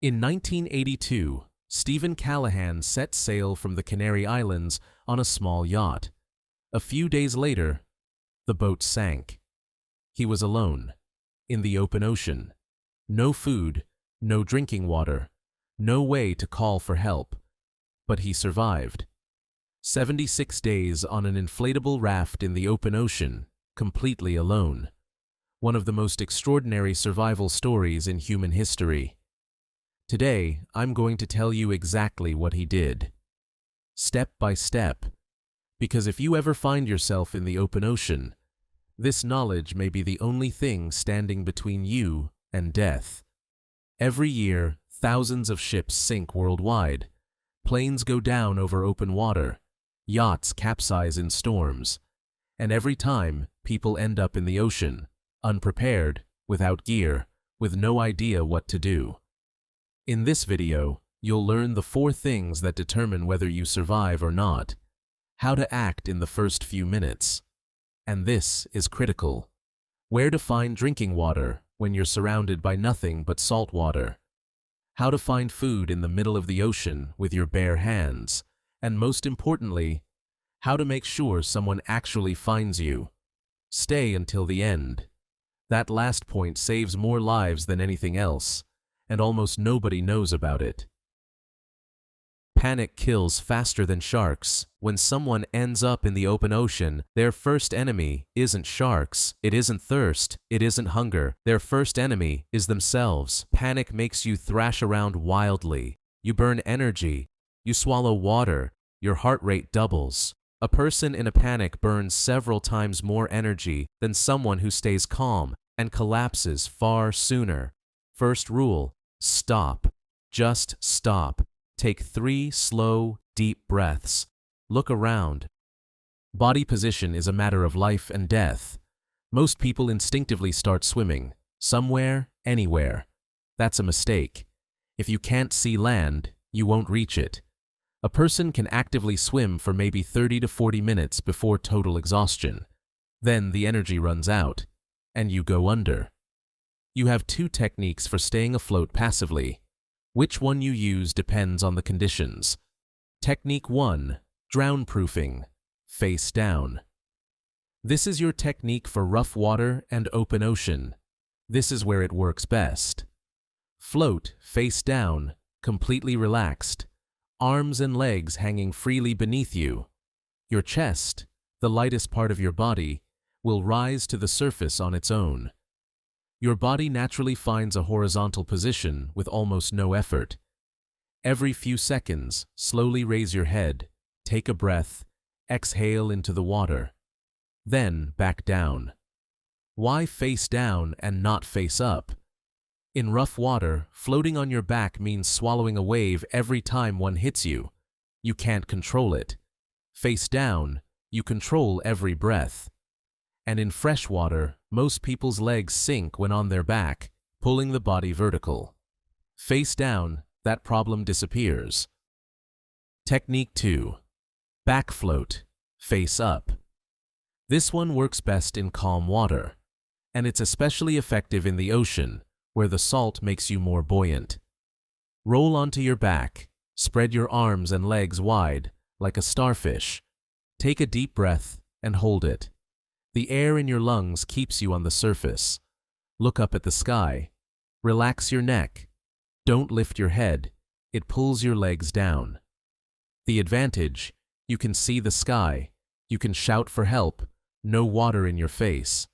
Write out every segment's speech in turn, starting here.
In 1982, Stephen Callahan set sail from the Canary Islands on a small yacht. A few days later, the boat sank. He was alone, in the open ocean. No food, no drinking water, no way to call for help. But he survived. 76 days on an inflatable raft in the open ocean, completely alone. One of the most extraordinary survival stories in human history. Today, I'm going to tell you exactly what he did. Step by step. Because if you ever find yourself in the open ocean, this knowledge may be the only thing standing between you and death. Every year, thousands of ships sink worldwide. Planes go down over open water. Yachts capsize in storms. And every time, people end up in the ocean, unprepared, without gear, with no idea what to do. In this video, you'll learn the 4 things that determine whether you survive or not, how to act in the first few minutes. And this is critical. Where to find drinking water when you're surrounded by nothing but salt water. How to find food in the middle of the ocean with your bare hands. And most importantly, how to make sure someone actually finds you. Stay until the end. That last point saves more lives than anything else, and almost nobody knows about it. Panic kills faster than sharks. When someone ends up in the open ocean, their first enemy isn't sharks, it isn't thirst, it isn't hunger. Their first enemy is themselves. Panic makes you thrash around wildly. You burn energy. You swallow water. Your heart rate doubles. A person in a panic burns several times more energy than someone who stays calm and collapses far sooner. First rule: stop. Just stop. Take 3 slow, deep breaths. Look around. Body position is a matter of life and death. Most people instinctively start swimming, somewhere, anywhere. That's a mistake. If you can't see land, you won't reach it. A person can actively swim for maybe 30 to 40 minutes before total exhaustion. Then the energy runs out, and you go under. You have 2 techniques for staying afloat passively. Which one you use depends on the conditions. Technique 1. Drown-proofing. Face down. This is your technique for rough water and open ocean. This is where it works best. Float face down, completely relaxed. Arms and legs hanging freely beneath you. Your chest, the lightest part of your body, will rise to the surface on its own. Your body naturally finds a horizontal position with almost no effort. Every few seconds, slowly raise your head, take a breath, exhale into the water. Then back down. Why face down and not face up? In rough water, floating on your back means swallowing a wave every time one hits you. You can't control it. Face down, you control every breath. And in fresh water, most people's legs sink when on their back, pulling the body vertical. Face down, that problem disappears. Technique 2. Back float, face up. This one works best in calm water, and it's especially effective in the ocean, where the salt makes you more buoyant. Roll onto your back, spread your arms and legs wide, like a starfish. Take a deep breath and hold it. The air in your lungs keeps you on the surface. Look up at the sky. Relax your neck. Don't lift your head. It pulls your legs down. The advantage: you can see the sky. You can shout for help. No water in your face.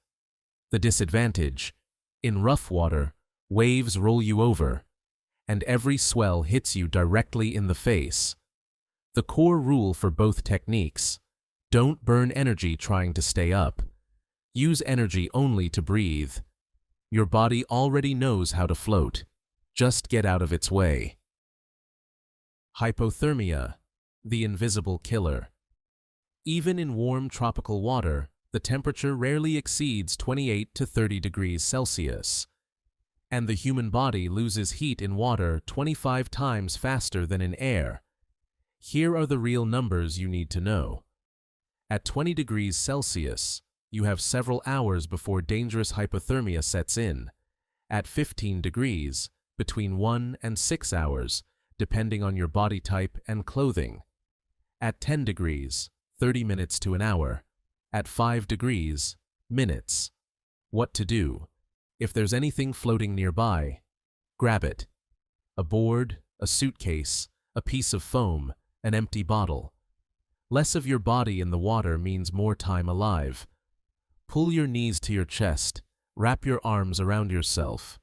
The disadvantage: in rough water, waves roll you over, and every swell hits you directly in the face. The core rule for both techniques: don't burn energy trying to stay up. Use energy only to breathe. Your body already knows how to float. Just get out of its way. Hypothermia, the invisible killer. Even in warm tropical water, the temperature rarely exceeds 28 to 30 degrees Celsius. And the human body loses heat in water 25 times faster than in air. Here are the real numbers you need to know. At 20 degrees Celsius, you have several hours before dangerous hypothermia sets in. At 15 degrees, between 1 and 6 hours, depending on your body type and clothing. At 10 degrees, 30 minutes to an hour. At 5 degrees, minutes. What to do? If there's anything floating nearby, grab it. A board, a suitcase, a piece of foam, an empty bottle. Less of your body in the water means more time alive. Pull your knees to your chest, wrap your arms around yourself.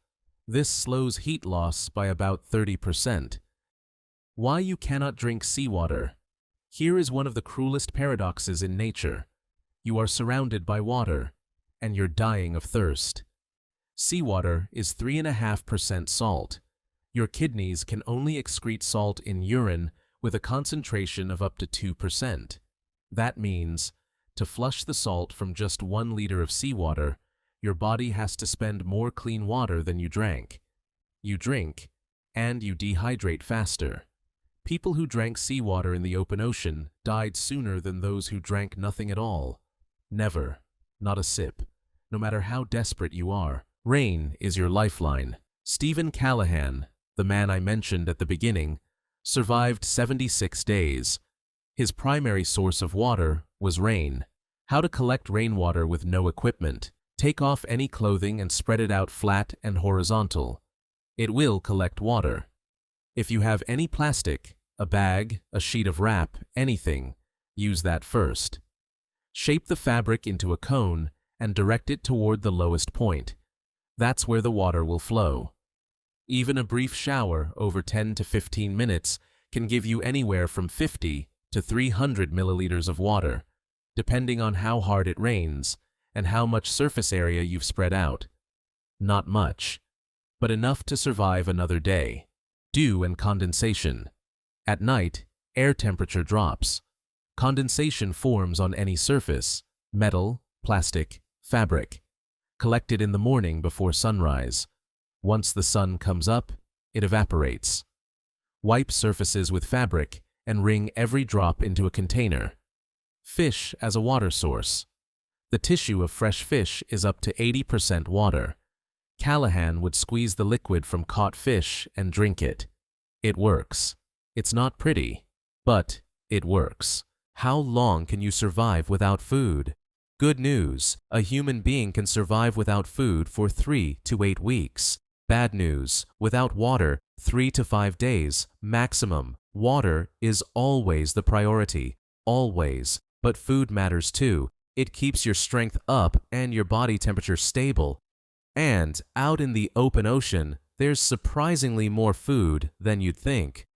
This slows heat loss by about 30%. Why you cannot drink seawater. Here is one of the cruelest paradoxes in nature. You are surrounded by water, and you're dying of thirst. Seawater is 3.5% salt. Your kidneys can only excrete salt in urine with a concentration of up to 2%. That means, to flush the salt from just 1 liter of seawater, your body has to spend more clean water than you drank. You drink, and you dehydrate faster. People who drank seawater in the open ocean died sooner than those who drank nothing at all. Never, not a sip, no matter how desperate you are. Rain is your lifeline. Stephen Callahan, the man I mentioned at the beginning, survived 76 days. His primary source of water was rain. How to collect rainwater with no equipment. Take off any clothing and spread it out flat and horizontal. It will collect water. If you have any plastic, a bag, a sheet of wrap, anything, use that first. Shape the fabric into a cone and direct it toward the lowest point. That's where the water will flow. Even a brief shower over 10 to 15 minutes can give you anywhere from 50 to 300 milliliters of water, depending on how hard it rains and how much surface area you've spread out. Not much, but enough to survive another day. Dew and condensation. At night, air temperature drops. Condensation forms on any surface, metal, plastic, fabric. Collected in the morning before sunrise. Once the sun comes up, it evaporates. Wipe surfaces with fabric and wring every drop into a container. Fish as a water source. The tissue of fresh fish is up to 80% water. Callahan would squeeze the liquid from caught fish and drink it. It works. It's not pretty, but it works. How long can you survive without food? Good news, a human being can survive without food for 3 to 8 weeks. Bad news, without water, 3 to 5 days, maximum. Water is always the priority, always. But food matters too. It keeps your strength up and your body temperature stable. And out in the open ocean, there's surprisingly more food than you'd think.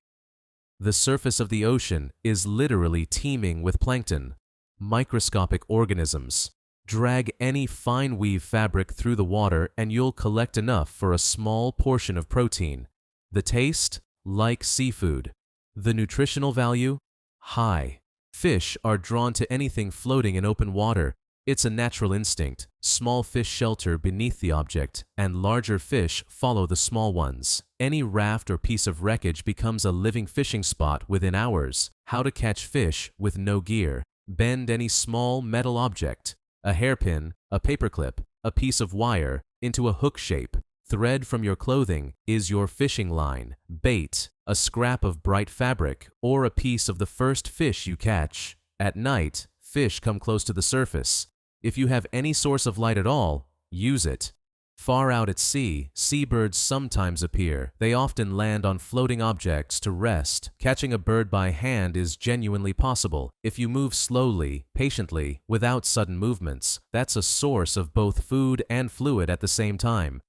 The surface of the ocean is literally teeming with plankton, microscopic organisms. Drag any fine weave fabric through the water and you'll collect enough for a small portion of protein. The taste? Like seafood. The nutritional value? High. Fish are drawn to anything floating in open water. It's a natural instinct. Small fish shelter beneath the object, and larger fish follow the small ones. Any raft or piece of wreckage becomes a living fishing spot within hours. How to catch fish with no gear. Bend any small metal object, a hairpin, a paperclip, a piece of wire, into a hook shape. Thread from your clothing is your fishing line. Bait, a scrap of bright fabric, or a piece of the first fish you catch. At night, fish come close to the surface. If you have any source of light at all, use it. Far out at sea, seabirds sometimes appear. They often land on floating objects to rest. Catching a bird by hand is genuinely possible. If you move slowly, patiently, without sudden movements, that's a source of both food and fluid at the same time.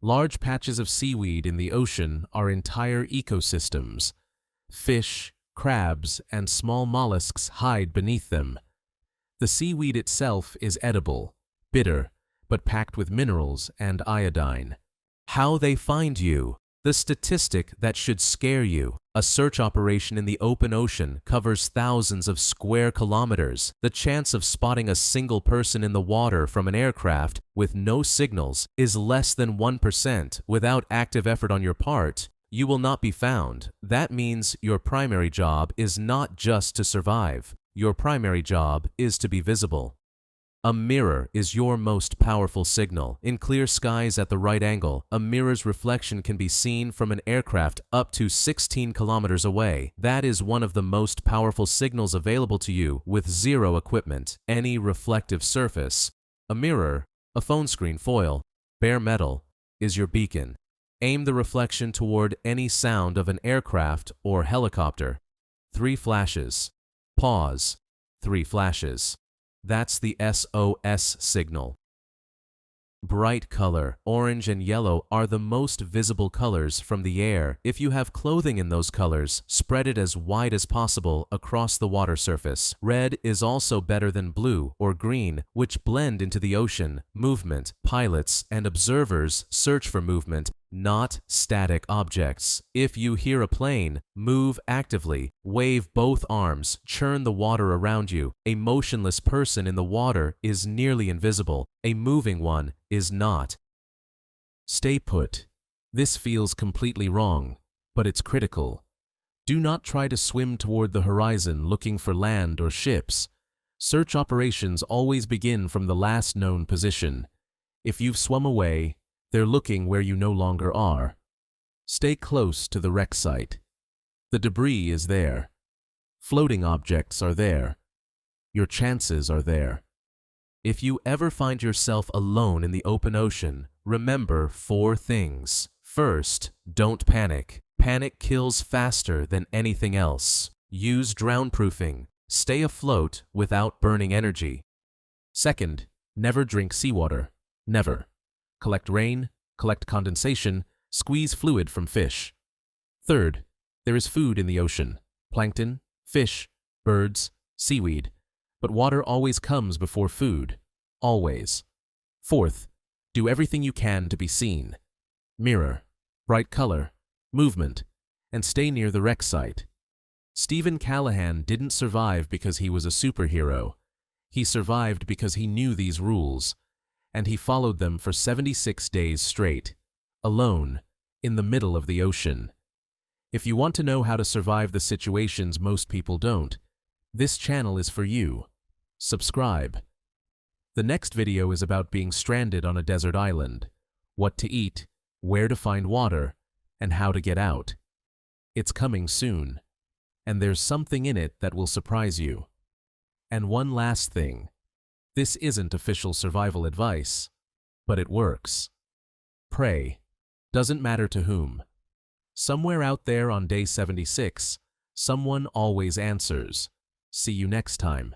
Large patches of seaweed in the ocean are entire ecosystems. Fish, crabs, and small mollusks hide beneath them. The seaweed itself is edible, bitter, but packed with minerals and iodine. How they find you. The statistic that should scare you. A search operation in the open ocean covers thousands of square kilometers. The chance of spotting a single person in the water from an aircraft with no signals is less than 1%. Without active effort on your part, you will not be found. That means your primary job is not just to survive. Your primary job is to be visible. A mirror is your most powerful signal. In clear skies at the right angle, a mirror's reflection can be seen from an aircraft up to 16 kilometers away. That is one of the most powerful signals available to you with zero equipment. Any reflective surface, a mirror, a phone screen foil, bare metal, is your beacon. Aim the reflection toward any sound of an aircraft or helicopter. 3 flashes. Pause. 3 flashes. That's the SOS signal. Bright color, orange and yellow, are the most visible colors from the air. If you have clothing in those colors, spread it as wide as possible across the water surface. Red is also better than blue or green, which blend into the ocean. Movement. Pilots and observers search for movement, not static objects. If you hear a plane, move actively, wave both arms, churn the water around you. A motionless person in the water is nearly invisible. A moving one is not. Stay put. This feels completely wrong, but it's critical. Do not try to swim toward the horizon looking for land or ships. Search operations always begin from the last known position. If you've swum away, they're looking where you no longer are. Stay close to the wreck site. The debris is there. Floating objects are there. Your chances are there. If you ever find yourself alone in the open ocean, remember 4 things. First, don't panic. Panic kills faster than anything else. Use drown-proofing. Stay afloat without burning energy. Second, never drink seawater. Never. Collect rain, collect condensation, squeeze fluid from fish. Third, there is food in the ocean. Plankton, fish, birds, seaweed. But water always comes before food. Always. Fourth, do everything you can to be seen. Mirror, bright color, movement, and stay near the wreck site. Stephen Callahan didn't survive because he was a superhero. He survived because he knew these rules, and he followed them for 76 days straight, alone, in the middle of the ocean. If you want to know how to survive the situations most people don't, this channel is for you. Subscribe. The next video is about being stranded on a desert island, what to eat, where to find water, and how to get out. It's coming soon, and there's something in it that will surprise you. And one last thing. This isn't official survival advice, but it works. Pray. Doesn't matter to whom. Somewhere out there on day 76, someone always answers. See you next time.